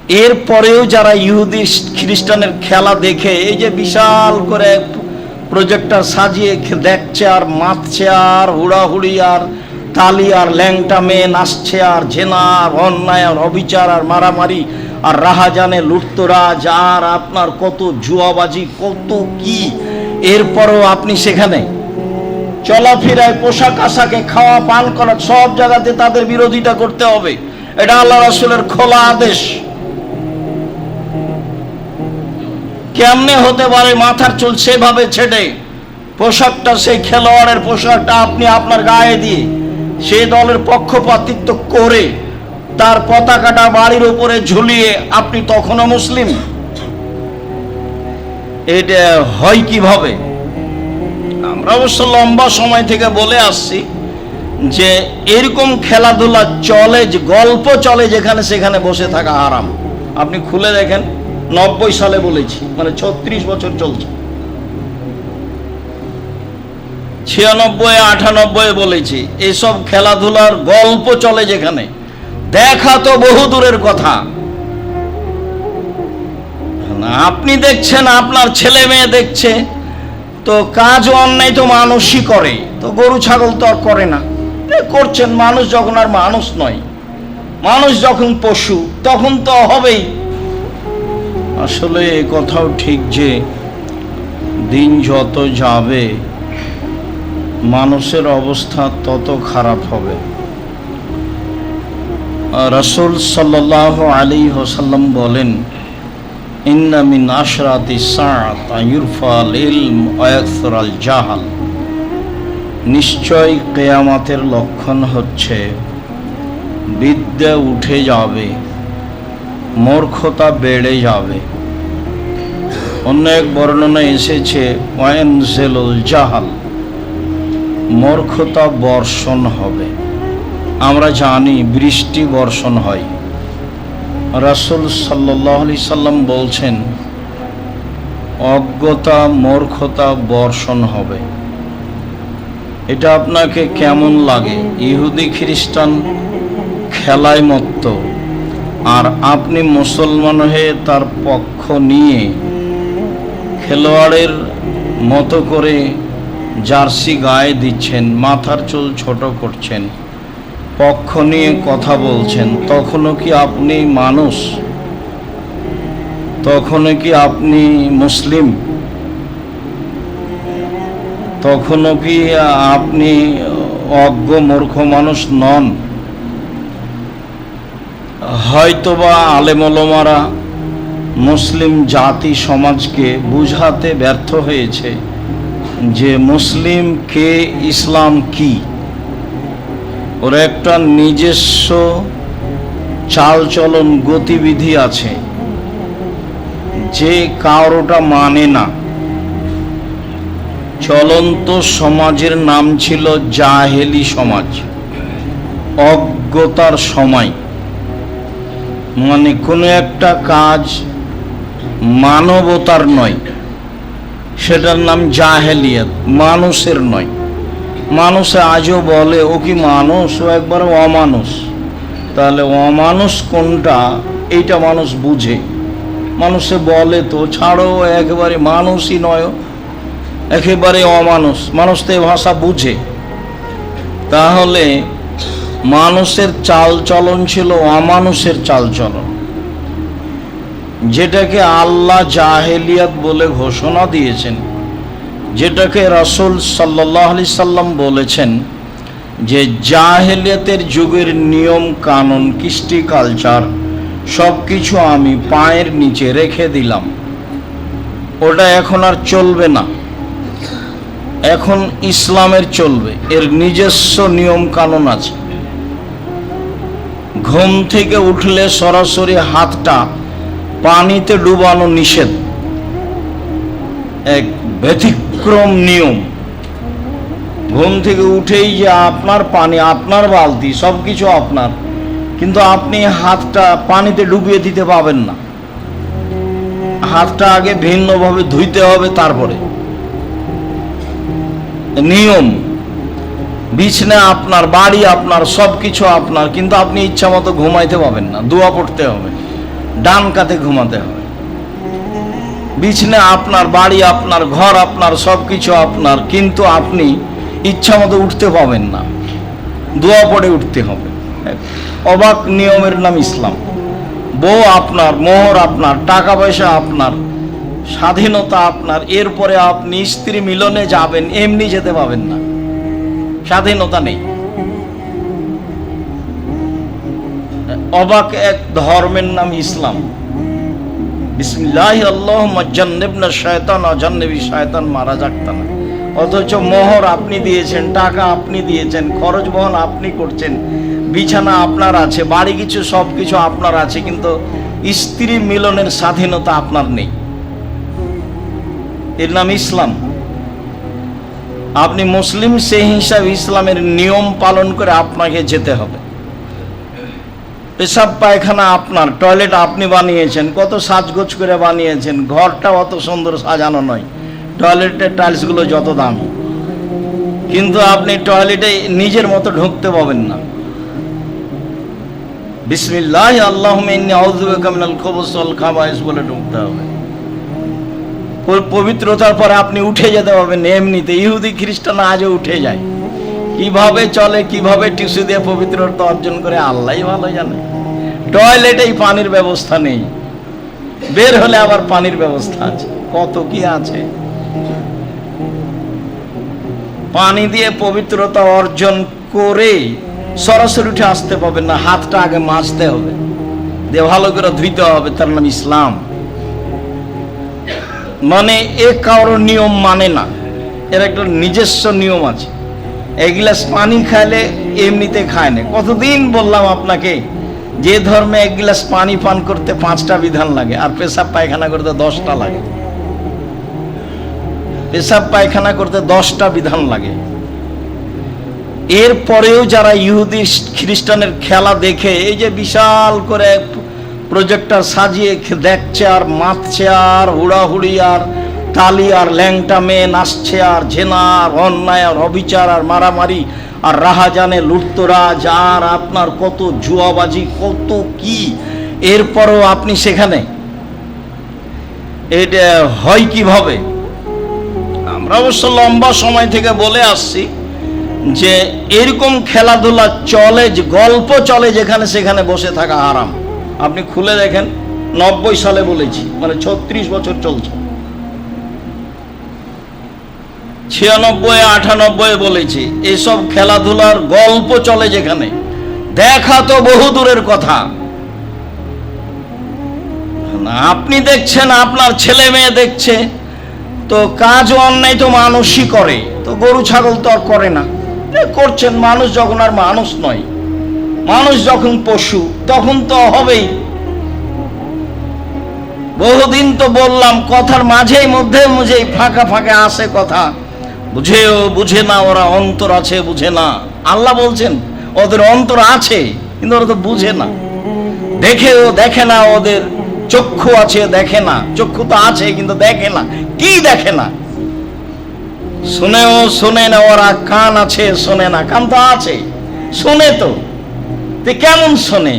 এরপরেও যারা ইহুদি খ্রিস্টানের খেলা দেখে এই যে বিশাল করে প্রজেক্টর সাজিয়ে দেখছে আর মাতছে আর হুড়াহুড়ি আর তালি আর ল্যাংটা মেয়ে নাচছে আর জেনা আর অন্যায় আর অবিচার আর মারামারি আর রাহাজানে লুটতরাজ আর আপনার কত জুয়াবাজি কত কি, এরপরও আপনি সেখানে চলাফেরায় পোশাক আশাকে খাওয়া পান করা সব জায়গাতে তাদের বিরোধিতা করতে হবে। এটা আল্লাহ রাসূলের খোলা আদেশ। কেমনে হতে পারে মাথার চুল সেভাবে ছেটে পোশাকটা সেই খেলোয়াড়ের পোশাকটা আপনি আপনার গায়ে দিয়ে সেই দলের পক্ষপাতিত্ব করে তার পতাকাটা বাড়ির উপরে ঝুলিয়ে আপনি তখনও মুসলিম? এটা হয় কিভাবে? আমরা অবশ্য লম্বা সময় থেকে বলে আসছি যে এরকম খেলাধুলা চলে, যে গল্প চলে যেখানে সেখানে বসে থাকা হারাম। আপনি খুলে দেখেন, 90 সালে বলেছি, মানে 36 বছর চলছে। 96 98 বলেছি, এসব খেলাধুলার গল্প চলে যেখানে, দেখা তো বহু দূরের কথা। আপনি দেখছেন, আপনার ছেলে মেয়ে দেখছে, তো কাজ অন্যায় তো মানুষই করে, তো গরু ছাগল তো আর করে না, করছেন। মানুষ যখন আর মানুষ নয়, মানুষ যখন পশু, তখন তো হবেই। আসলে এ কথাও ঠিক যে দিন যত যাবে মানুষের অবস্থা তত খারাপ হবে। রাসূল সাল্লাল্লাহু আলাইহি ওয়াসাল্লাম বলেন, ইন্না মিন আশরাতি সাআত ইউরফাল ইলম ওয়া ইয়াকসুরাল জাহাল। নিশ্চয় কিয়ামতের লক্ষণ হচ্ছে বিদ্যা উঠে যাবে, মূর্খতা বেড়ে যাবে। অন্য এক বর্ণনায় এসেছে ওয়ায়ানজিলুল জাহাল, মূর্খতা বর্ষণ হবে। আমরা জানি বৃষ্টি বর্ষণ হয়। রাসূল সাল্লাল্লাহু আলাইহি সাল্লাম বলছেন অজ্ঞতা মূর্খতা বর্ষণ হবে। এটা আপনাকে কেমন লাগে? ইহুদি খ্রিস্টান খেলায় মত্ত, আর আপনি মুসলমান হয়ে তার পক্ষ নিয়ে খেলোয়াড়ের মতো করে জার্সি গায়ে দিচ্ছেন, মাথার চুল ছোট করছেন, পক্ষ নিয়ে কথা বলছেন। তখনও কি আপনি মানুষ? তখনও কি আপনি মুসলিম? তখনও কি আপনি অজ্ঞ মূর্খ মানুষ নন? হয়তোবা আলেম ওলামারা মুসলিম জাতি সমাজকে বুঝাতে ব্যর্থ হয়েছে যে মুসলিম কে, ইসলাম কি। ওর একটা নিজস্ব চালচলন গতিবিধি আছে যে কারোটা মানে না। চলন্ত সমাজের নাম ছিল জাহেলি সমাজ, অজ্ঞতার সময়। মানে কোনো একটা কাজ মানবতার নয়, সেটার নাম জাহেলিয়াত, মানুষের নয়। মানুষে আজও বলে ও কি মানুষ, ও একবারে অমানুষ। তাহলে অমানুষ কোনটা এইটা মানুষ বুঝে। মানুষে বলে তো ছাড়ো, একেবারে মানুষই নয়, একেবারে অমানুষ। মানুষ তো এই ভাষা বুঝে। তাহলে মানুষের চালচলন ছিল অমানুষের চালচলন, যেটাকে আল্লাহ জাহেলিয়াত বলে ঘোষণা দিয়েছেন, যেটাকে রাসূল সাল্লাল্লাহু আলাইহি সাল্লাম বলেছেন যে জাহেলিয়াতের যুগের নিয়ম কানুন কৃষ্টি কালচার সব কিছু আমি পায়ের নিচে রেখে দিলাম। ওটা এখন আর চলবে না, এখন ইসলামের চলবে। এর নিজস্ব নিয়ম কানুন আছে। ঘুম থেকে উঠলে সরাসরি হাতটা পানিতে ডুবানো নিষেধ, এক ব্যতিক্রম নিয়ম। ঘুম থেকে উঠেই যে আপনার পানি, আপনার বালতি, সব কিছু আপনার, কিন্তু আপনি হাতটা পানিতে ডুবিয়ে দিতে পাবেন না। হাতটা আগে ভিন্নভাবে ধুইতে হবে, তারপরে নিয়ম। বিছনা আপনার, বাড়ি আপনার, সব কিছু আপনার, কিন্তু আপনি ইচ্ছা মতো ঘুমাইতে পাবেন না, দোয়া পড়তে হবে। ডান কাতে ঘুমাতে হবে। বিছনা আপনার, বাড়ি আপনার, ঘর আপনার, সবকিছু আপনার, কিন্তু আপনি ইচ্ছা মতো উঠতে পাবেন না, দোয়া পড়ে উঠতে হবে। অবাক নিয়মের নাম ইসলাম। বউ আপনার, মোহর আপনার, টাকা পয়সা আপনার, স্বাধীনতা আপনার, এরপরে আপনি স্ত্রী মিলনে যাবেন, এমনি যেতে পাবেন না, স্বাধীনতা নেই। অবাক এক ধর্মের নাম ইসলাম। বিসমিল্লাহি আল্লাহুম্মা জান্নিবনা শায়তান ওয়া জান্নিবি শায়তান মা রাযাকতানা। অথচ মোহর আপনি দিয়েছেন, টাকা আপনি দিয়েছেন, খরচ বহন আপনি করছেন, বিছানা আপনার আছে, বাড়ি কিছু সব কিছু আপনার আছে, কিন্তু স্ত্রী মিলনের স্বাধীনতা আপনার নেই। এর নাম ইসলাম। আপনি মুসলিম, সেই হিসাবে ইসলামের নিয়ম পালন করে আপনাকে যেতে হবে। পেশাব পায়খানা আপনার, টয়লেট আপনি বানিয়েছেন, কত সাজগোজ করে বানিয়েছেন, ঘরটা অত সুন্দর সাজানো নয়, টয়লেটের টাইলসগুলো যত দামি, কিন্তু আপনি টয়লেটে নিজের মতো ঢুকতে পাবেন না। বিসমিল্লাহি আল্লাহুম্মা ইন্নী আউযু বিকা মিনাল খুবুসি ওয়াল খাবায়েস বলে ঢুকতে হবে। পবিত্রতার পরে আপনি উঠে যেতে পারবেন এমনিতে। ইহুদি খ্রিস্টান আজও উঠে যায়, কিভাবে চলে, কিভাবে টিস্যু দিয়ে পবিত্রতা অর্জন করে আল্লাহই ভালো জানে। টয়লেটেই পানির ব্যবস্থা নেই, বের হলে আবার পানির ব্যবস্থা আছে, কত কি আছে। পানি দিয়ে পবিত্রতা অর্জন করে সরাসরি উঠে আসতে পারবেন না, হাতটা আগে মাজতে হবে, দিয়ে ভালো করে ধুইতে হবে, তার নাম ইসলাম। মানে এ কারোর নিয়ম মানে না, এর একটা নিজস্ব নিয়ম আছে। এক গ্লাস পানি খাইলে এমনিতে খায় না। কতদিন বললাম আপনাকে, যে ধর্মে এক গ্লাস পানি পান করতে 5টা বিধান লাগে, আর পেশাব পায়খানা করতে 10টা লাগে। পেশাব পায়খানা করতে 10টা বিধান লাগে। এরপরেও যারা ইহুদি খ্রিস্টানের খেলা দেখে, এই যে বিশাল করে প্রজেক্টর সাজিয়ে দেখছে আর মাতছে আর হুড়াহুড়ি আর তালি আর ল্যাংটা মেয়ে নাচছে আর জেনা আর অন্যায় আর অবিচার আর মারামারি আর রাহাজানে লুটতরাজ আর আপনার কত জুয়াবাজি, কত কি, এরপরও আপনি সেখানে, এটা হয় কিভাবে? আমরা অবশ্য লম্বা সময় থেকে বলে আসছি যে এরকম খেলাধুলা চলে, যে গল্প চলে যেখানে সেখানে বসে থাকা হারাম। আপনি খুলে দেখেন, 90 সালে বলেছি, মানে 36 বছর চলছে। 96, 98 বলেছি, এসব খেলাধুলার গল্প চলে যেখানে, দেখা তো বহু দূরের কথা। আপনি দেখছেন, আপনার ছেলে মেয়ে দেখছে, তো কাজ অন্যায় তো মানুষই করে, তো গরু ছাগল তো আর করে না, করছেন। মানুষ যখন আর মানুষ নয়, মানুষ যখন পশু, তখন তো হবেই। বহুদিন তো বললাম, কথার মাঝেই মধ্যেই ফাঁকা ফাঁকা আসে কথা, বুঝেও বুঝে না, ওরা অন্তর আছে বুঝে না। আল্লাহ বলছেন ওদের অন্তর আছে, কিন্তু ওরা তো বুঝে না, দেখেও দেখে না। ওদের চক্ষু আছে, দেখে না, চক্ষু তো আছে কিন্তু দেখে না। কি দেখে না? শুনেও শোনে না। ওরা কান আছে, শোনে না, কান তো আছে, শোনে তো, কেমন শোনে?